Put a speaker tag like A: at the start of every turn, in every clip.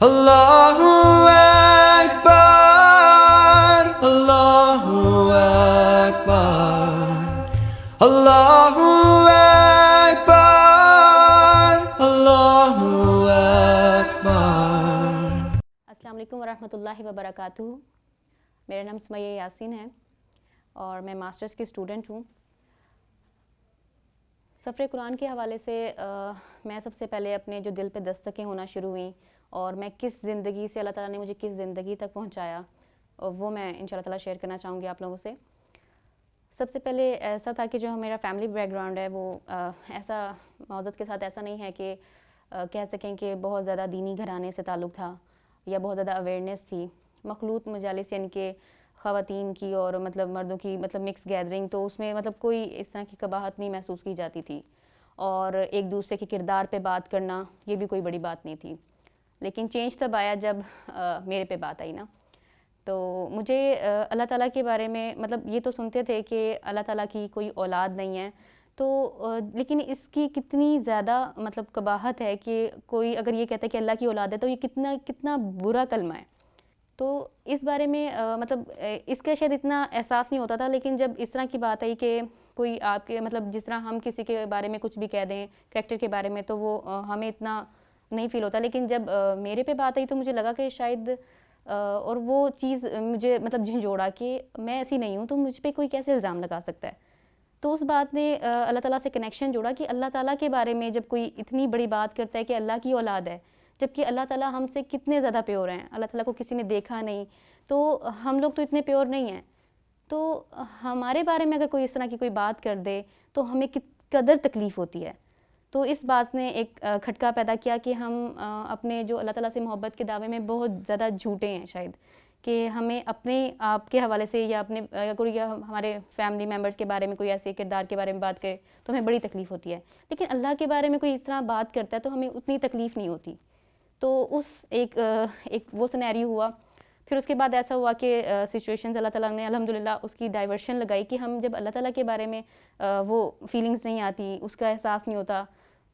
A: Allahu Akbar, Allahu Akbar, Allahu Akbar, Allahu Akbar।
B: अस्सलाम वालेकुम वरहमतुल्लाहि वबरकातुहू। मेरा नाम सुमैया यासीन है और मैं मास्टर्स की स्टूडेंट हूँ। सफ़र कुरान के हवाले से मैं सबसे पहले अपने जो दिल पे दस्तकें होना शुरू हुई और मैं किस ज़िंदगी से अल्लाह ताला ने मुझे किस ज़िंदगी तक पहुँचाया, और वो मैं इंशाल्लाह ताला शेयर करना चाहूँगी आप लोगों से। सबसे पहले ऐसा था कि जो मेरा फैमिली बैकग्राउंड है वो ऐसा मौजूद के साथ ऐसा नहीं है कि कह सकें कि बहुत ज़्यादा दीनी घराने से ताल्लुक़ था या बहुत ज़्यादा अवेयरनेस थी। मखलूत मजालिस यानी कि ख़वातीन की और मतलब मर्दों की मतलब मिक्स गैदरिंग, तो उसमें मतलब कोई इस तरह की कबाहत नहीं महसूस की जाती थी और एक दूसरे के किरदार पे बात करना ये भी कोई बड़ी बात नहीं थी। लेकिन चेंज तब आया जब मेरे पे बात आई ना। तो मुझे अल्लाह ताला के बारे में मतलब ये तो सुनते थे कि अल्लाह ताला की कोई औलाद नहीं है, तो लेकिन इसकी कितनी ज़्यादा मतलब कबाहत है कि कोई अगर ये कहता है कि अल्लाह की औलाद है तो ये कितना कितना बुरा कलमा है। तो इस बारे में इसका शायद इतना एहसास नहीं होता था, लेकिन जब इस तरह की बात आई कि कोई आपके मतलब जिस तरह हम किसी के बारे में कुछ भी कह दें करैक्टर के बारे में, तो वो हमें इतना नहीं फ़ील होता। लेकिन जब मेरे पे बात आई तो मुझे लगा कि शायद और वो चीज़ मुझे मतलब झंझोड़ा कि मैं ऐसी नहीं हूँ तो मुझ पे कोई कैसे इल्ज़ाम लगा सकता है। तो उस बात ने अल्लाह ताला से कनेक्शन जोड़ा कि अल्लाह ताला के बारे में जब कोई इतनी बड़ी बात करता है कि अल्लाह की औलाद है, जबकि अल्लाह ताला हमसे कितने ज़्यादा प्योर हैं। अल्लाह ताला को किसी ने देखा नहीं, तो हम लोग तो इतने प्योर नहीं हैं। तो हमारे बारे में अगर कोई इस तरह की कोई बात कर दे तो हमें कित कदर तकलीफ़ होती है। तो इस बात ने एक खटका पैदा किया कि हम अपने जो अल्लाह ताला से मोहब्बत के दावे में बहुत ज़्यादा झूठे हैं शायद, कि हमें अपने आप के हवाले से या अपने कोई या हमारे फैमिली मेम्बर्स के बारे में कोई ऐसे किरदार के बारे में बात करे तो हमें बड़ी तकलीफ़ होती है। लेकिन अल्लाह के बारे में कोई इस तरह बात करता है तो हमें उतनी तकलीफ़ नहीं होती। तो उस एक वो सिनेरियो हुआ। फिर उसके बाद ऐसा हुआ कि सिचुएशंस अल्लाह ताला ने अल्हम्दुलिल्लाह उसकी डाइवर्शन लगाई कि हम जब अल्लाह ताला के बारे में वो फीलिंग्स नहीं आती, उसका एहसास नहीं होता,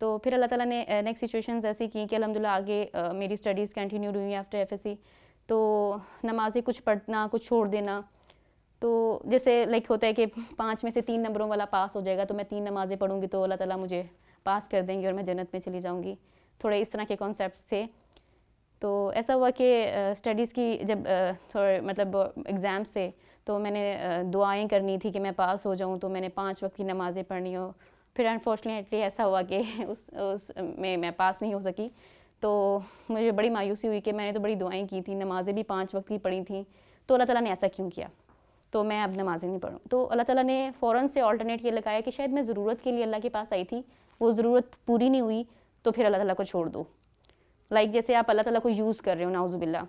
B: तो फिर अल्लाह ताला ने नेक्स्ट सिचुएशंस ऐसी की कि अल्हम्दुलिल्लाह आगे मेरी स्टडीज़ कंटिन्यू हुई आफ्टर एफएससी। तो नमाज़ें कुछ पढ़ना, कुछ छोड़ देना, तो जैसे लाइक होता है कि 5 में से 3 नंबरों वाला पास हो जाएगा तो मैं 3 नमाज़ें पढ़ूँगी तो अल्लाह ताला मुझे पास कर देंगे और मैं जन्नत में चली जाऊँगी। थोड़े इस तरह के कॉन्सेप्ट्स थे। तो ऐसा हुआ कि स्टडीज़ की जब थोड़े मतलब एग्ज़ाम्स थे तो मैंने दुआएँ करनी थी कि मैं पास हो जाऊँ, तो मैंने 5 वक़्त की नमाज़ें पढ़नी हो। फिर अनफॉर्चुनेटली ऐसा हुआ कि उस में मैं पास नहीं हो सकी। तो मुझे बड़ी मायूसी हुई कि मैंने तो बड़ी दुआएँ की थी, नमाज़ें भी 5 वक़्त की पढ़ी थी, तो अल्लाह ताला ने ऐसा क्यों किया? तो मैं अब नमाज़ें नहीं पढ़ूँ। तो अल्लाह ताला ने फ़ौरन से अल्टरनेट ये लगाया कि शायद मैं ज़रूरत के लिए अल्लाह के पास आई थी, वो ज़रूरत पूरी नहीं हुई, तो फिर अल्लाह ताला को छोड़ दो। लाइक जैसे आप अल्लाह ताला को यूज़ कर रहे हो नाउज़ुबिल्लाह,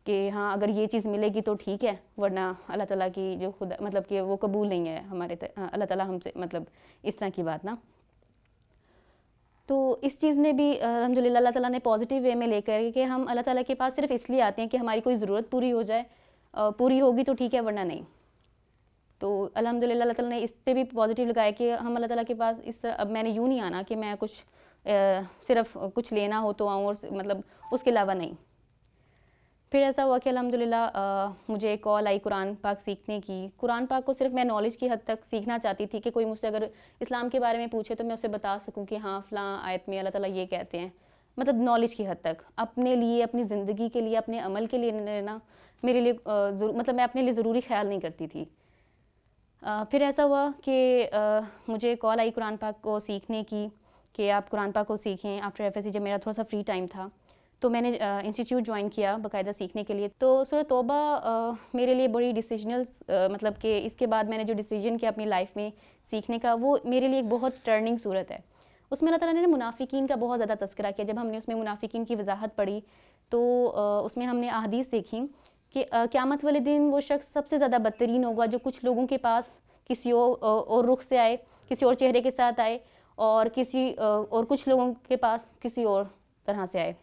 B: कि हाँ अगर ये चीज़ मिलेगी तो ठीक है, वरना अल्लाह ताला की जो खुदा मतलब कि वो कबूल नहीं है हमारे अल्लाह ताला हमसे मतलब इस तरह की बात ना। तो इस चीज़ ने भी अल्हम्दुलिल्लाह अल्लाह ताला ने पॉजिटिव वे में लेकर कि हम अल्लाह ताला के पास सिर्फ इसलिए आते हैं कि हमारी कोई ज़रूरत पूरी हो जाए, पूरी होगी तो ठीक है वरना नहीं। तो अल्हम्दुलिल्लाह अल्लाह ताला ने इस पे भी पॉजिटिव लगाया कि हम अल्लाह ताला के पास अब मैंने यूँ नहीं आना कि मैं कुछ सिर्फ कुछ लेना हो तो आऊँ और मतलब उसके अलावा नहीं। फिर ऐसा हुआ कि अल्हम्दुलिल्लाह मुझे कॉल आई कुरान पाक सीखने की। कुरान पाक को सिर्फ मैं नॉलेज की हद तक सीखना चाहती थी कि कोई मुझसे अगर इस्लाम के बारे में पूछे तो मैं उसे बता सकूं कि हाँ फ़लाँ आयत में अल्लाह ताला ये कहते हैं। मतलब नॉलेज की हद तक अपने लिए, अपनी ज़िंदगी के लिए, अपने अमल के लिए लेना मेरे लिए मतलब मैं अपने लिए ज़रूरी ख्याल नहीं करती थी। फिर ऐसा हुआ कि मुझे कॉल आई कुरान पाक को सीखने की कि आप कुरान पाक को सीखें आफ्टर एफएससी, जब मेरा थोड़ा सा फ्री टाइम था। तो मैंने इंस्टीट्यूट ज्वाइन किया बाकायदा सीखने के लिए। तो सूरह तौबा मेरे लिए बड़ी डिसीजनल मतलब कि इसके बाद मैंने जो डिसीजन किया अपनी लाइफ में सीखने का, वो मेरे लिए एक बहुत टर्निंग सूरत है। उसमें अल्लाह ताला ने मुनाफिकीन का बहुत ज़्यादा तज़किरा किया। जब हमने उसमें मुनाफिकीन की वजाहत पढ़ी तो उसमें हमने अहादीस देखी कि क़यामत वाले दिन वो शख्स सबसे ज़्यादा बदतरीन होगा जो कुछ लोगों के पास किसी और रुख से आए, किसी और चेहरे के साथ आए, और और कुछ लोगों के पास किसी और तरह से आए।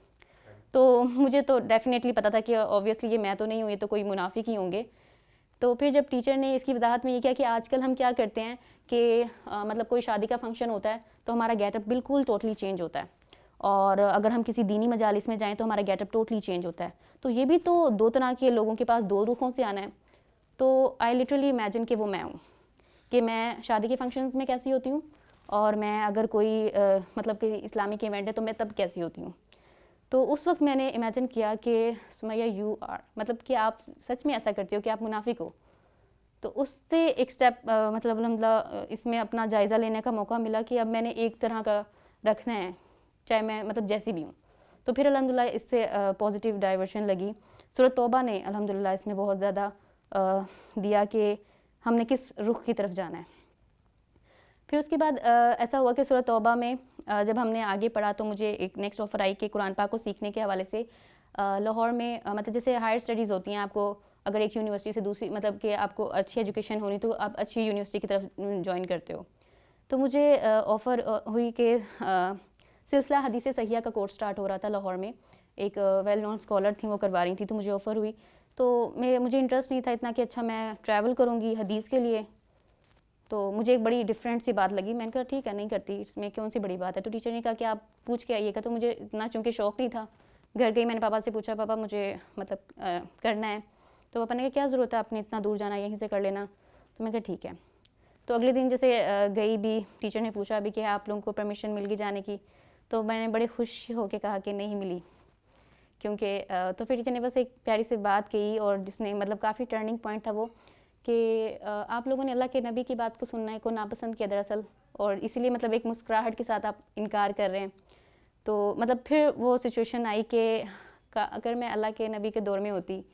B: तो मुझे तो डेफ़िनेटली पता था कि ऑब्वियसली ये मैं तो नहीं हूँ, ये तो कोई मुनाफिक ही होंगे। तो फिर जब टीचर ने इसकी वजाहत में ये किया कि आजकल हम क्या करते हैं कि मतलब कोई शादी का फंक्शन होता है तो हमारा गेटअप बिल्कुल टोटली चेंज होता है, और अगर हम किसी दीनी मजालिस में जाएं तो हमारा गेटअप टोटली चेंज होता है। तो ये भी तो दो तरह के लोगों के पास दो रुखों से आना है। तो आई लिटरली इमेजिन कि वो मैं हूँ, कि मैं शादी के फंक्शंस में कैसी होती हूँ और मैं अगर कोई मतलब कि इस्लामिक इवेंट है तो मैं तब कैसी होती हूँ। तो उस वक्त मैंने इमेजिन किया कि सुमैया यू आर, मतलब कि आप सच में ऐसा करते हो कि आप मुनाफिक हो। तो उससे एक स्टेप मतलब इसमें अपना जायज़ा लेने का मौका मिला कि अब मैंने एक तरह का रखना है, चाहे मैं मतलब जैसी भी हूँ। तो फिर अल्हम्दुलिल्लाह इससे पॉजिटिव डाइवर्शन लगी। सूरत तौबा ने अल्हम्दुलिल्लाह इसमें बहुत ज़्यादा दिया कि हमने किस रुख की तरफ जाना है। फिर उसके बाद ऐसा हुआ कि सूरत तौबा में जब हमने आगे पढ़ा तो मुझे एक नेक्स्ट ऑफ़र आई कि कुरान पाक को सीखने के हवाले से लाहौर में मतलब जैसे हायर स्टडीज़ होती हैं, आपको अगर एक यूनिवर्सिटी से दूसरी मतलब कि आपको अच्छी एजुकेशन होनी तो आप अच्छी यूनिवर्सिटी की तरफ ज्वाइन करते हो। तो मुझे ऑफ़र हुई कि सिलसिला हदीस सहिया का कोर्स स्टार्ट हो रहा था लाहौर में, एक वेल नोन स्कॉलर थी वो करवा रही थी, तो मुझे ऑफ़र हुई। तो मुझे इंटरेस्ट नहीं था इतना कि अच्छा मैं ट्रैवल करूँगी हदीस के लिए। तो मुझे एक बड़ी डिफरेंट सी बात लगी, मैंने कहा ठीक है नहीं करती, इसमें कौन सी बड़ी बात है। तो टीचर ने कहा कि आप पूछ के आइएगा। तो मुझे इतना चूँकि शौक़ नहीं था, घर गई मैंने पापा से पूछा, पापा मुझे मतलब करना है। तो पापा ने कहा क्या ज़रूरत है आपने इतना दूर जाना, यहीं से कर लेना। तो मैं कहा ठीक है। तो अगले दिन जैसे गई भी, टीचर ने पूछा भी कि आप लोगों को परमिशन मिल गई जाने की। तो मैंने बड़े खुश होकर कहा कि नहीं मिली, क्योंकि तो फिर टीचर ने बस एक प्यारी सी बात कही और जिसने मतलब काफ़ी टर्निंग पॉइंट था वो, कि आप लोगों ने अल्लाह के नबी की बात को सुनने को नापसंद किया दरअसल, और इसीलिए मतलब एक मुस्कुराहट के साथ आप इनकार कर रहे हैं। तो मतलब फिर वो सिचुएशन आई कि अगर मैं अल्लाह के नबी के दौर में होती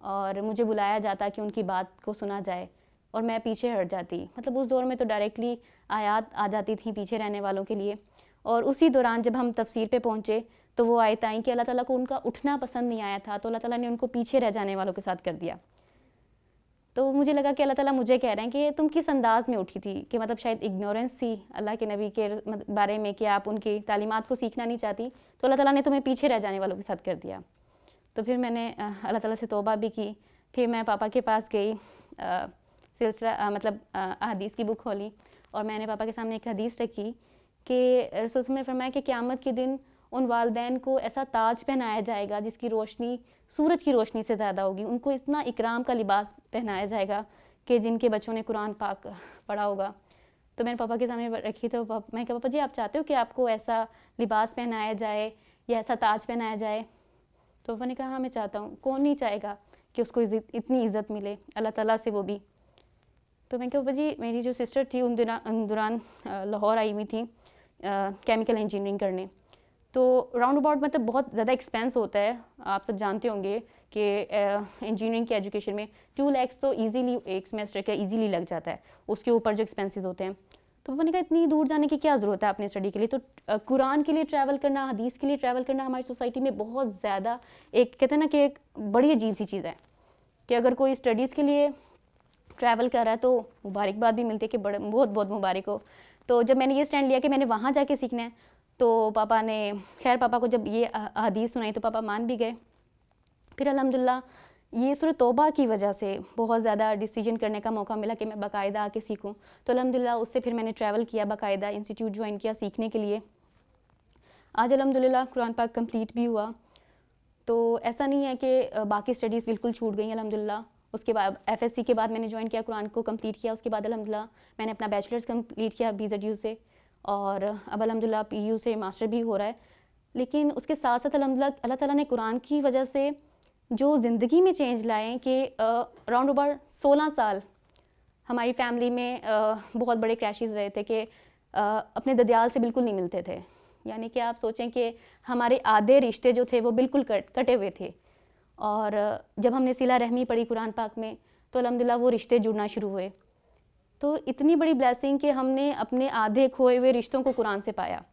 B: और मुझे बुलाया जाता कि उनकी बात को सुना जाए और मैं पीछे हट जाती, मतलब उस दौर में तो डायरेक्टली आयात आ जाती थी पीछे रहने वालों के लिए। और उसी दौरान जब हम तफसीर पे पहुँचे तो वो आयत आई कि अल्लाह ताला को उनका उठना पसंद नहीं आया था, तो अल्लाह ताला ने उनको पीछे रह जाने वालों के साथ कर दिया। तो मुझे लगा कि अल्लाह ताला मुझे कह रहे हैं कि तुम किस अंदाज़ में उठी थी, कि मतलब शायद इग्नोरेंस थी अल्लाह के नबी के बारे में कि आप उनकी तालीमात को सीखना नहीं चाहती, तो अल्लाह ताला ने तुम्हें पीछे रह जाने वालों के साथ कर दिया। तो फिर मैंने अल्लाह ताला से तौबा भी की। फिर मैं पापा के पास गई, सिलसिला मतलब हदीस की बुक खोली और मैंने पापा के सामने एक हदीस रखी कि रसूल ने फरमाया कि क़यामत के दिन उन वालदैन को ऐसा ताज पहनाया जाएगा जिसकी रोशनी सूरज की रोशनी से ज़्यादा होगी। उनको इतना इकराम का लिबास पहनाया जाएगा कि जिनके बच्चों ने कुरान पाक पढ़ा होगा। तो मैंने पापा के सामने रखी। तो मैं कहा पापा जी आप चाहते हो कि आपको ऐसा लिबास पहनाया जाए या ऐसा ताज पहनाया जाए? तो पापा ने कहा हाँ मैं चाहता हूँ। कौन नहीं चाहेगा कि उसको इतनी इज़्ज़त मिले अल्लाह ताला से, वो भी। तो मैं कहा पापा जी मेरी जो सिस्टर थी उन दौरान लाहौर आई हुई थी केमिकल इंजीनियरिंग करने। तो राउंड अबाउट मतलब बहुत ज़्यादा एक्सपेंस होता है, आप सब जानते होंगे कि इंजीनियरिंग की एजुकेशन में 2 लाख तो इजीली एक सेमेस्टर का इजीली लग जाता है, उसके ऊपर जो एक्सपेंसेस होते हैं। तो मैंने कहा इतनी दूर जाने की क्या ज़रूरत है अपने स्टडी के लिए। तो कुरान के लिए ट्रैवल करना, हदीस के लिए ट्रैवल करना हमारी सोसाइटी में बहुत ज़्यादा एक कहते हैं ना कि एक बड़ी अजीब सी चीज़ है कि अगर कोई स्टडीज़ के लिए ट्रैवल कर रहा है तो मुबारकबाद भी मिलती है कि बहुत बहुत मुबारक हो। तो जब मैंने ये स्टैंड लिया कि मैंने वहाँ जाके सीखना है, तो पापा ने खैर पापा को जब ये हदीस सुनाई तो पापा मान भी गए। फिर अल्हम्दुलिल्लाह ये सूरत तौबा की वजह से बहुत ज़्यादा डिसीजन करने का मौका मिला कि मैं बाकायदा आके सीखूं। तो अल्हम्दुलिल्लाह उससे फिर मैंने ट्रैवल किया, बाकायदा इंस्टीट्यूट ज्वाइन किया सीखने के लिए। आज अल्हम्दुलिल्लाह कुरान पाक कंप्लीट भी हुआ। तो ऐसा नहीं है कि बाकी स्टडीज़ बिल्कुल छूट गई अल्हम्दुलिल्लाह। उसके बाद FSC के बाद मैंने ज्वाइन किया, कुरान को कंप्लीट किया। उसके बाद अल्हम्दुलिल्लाह मैंने अपना बैचलर्स कंप्लीट किया BZU से, और अब अल्हम्दुलिल्लाह PU से मास्टर भी हो रहा है। लेकिन उसके साथ साथ अल्हम्दुलिल्लाह अल्लाह ताला ने कुरान की वजह से जो ज़िंदगी में चेंज लाए कि राउंड अबाउट 16 साल हमारी फैमिली में बहुत बड़े क्रैशेस रहे थे कि अपने ददियाल से बिल्कुल नहीं मिलते थे। यानी कि आप सोचें कि हमारे आधे रिश्ते जो थे वो बिल्कुल कटे हुए थे। और जब हमने सिला रहमी पढ़ी कुरान पाक में तो अल्हम्दुलिल्लाह वो रिश्ते जुड़ना शुरू हुए। तो इतनी बड़ी ब्लेसिंग कि हमने अपने आधे खोए हुए रिश्तों को कुरान से पाया,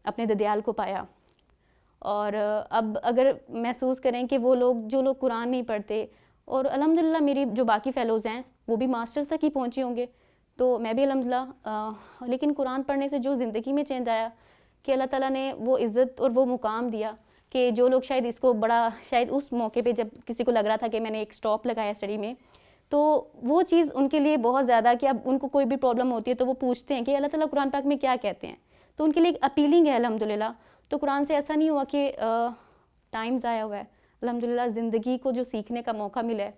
B: अपने ददियाल को पाया। और अब अगर महसूस करें कि वो लोग जो लोग कुरान नहीं पढ़ते, और अल्हम्दुलिल्लाह मेरी जो बाकी फ़ेलोज़ हैं वो भी मास्टर्स तक ही पहुँचे होंगे, तो मैं भी अल्हम्दुलिल्लाह लेकिन कुरान पढ़ने से जो ज़िंदगी में चेंज आया कि अल्लाह ताला ने वो इज़्ज़त और वो मुकाम दिया कि जो लोग शायद इसको बड़ा शायद उस मौके पे जब किसी को लग रहा था कि मैंने एक स्टॉप लगाया स्टडी में, तो वो चीज़ उनके लिए बहुत ज़्यादा कि अब उनको कोई भी प्रॉब्लम होती है तो वो पूछते हैं कि अल्लाह ताला कुरान पाक में क्या कहते हैं, तो उनके लिए एक अपीलिंग है अल्हम्दुलिल्लाह। तो कुरान से ऐसा नहीं हुआ कि टाइम ज़ाया हुआ है। अल्हम्दुलिल्लाह ज़िंदगी को जो सीखने का मौका मिला है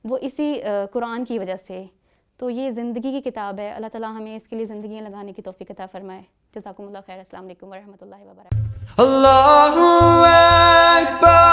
B: वो इसी कुरान की वजह से। तो ये ज़िंदगी की किताब है। अल्लाह ताला हमें इसके लिए ज़िंदगियाँ लगाने की तौफ़ीक अता फ़रमाए। जज़ाकुमुल्लाह खैर। अस्सलाम वालेकुम व रहमतुल्लाहि व बरकातहू।
A: Allahu Akbar.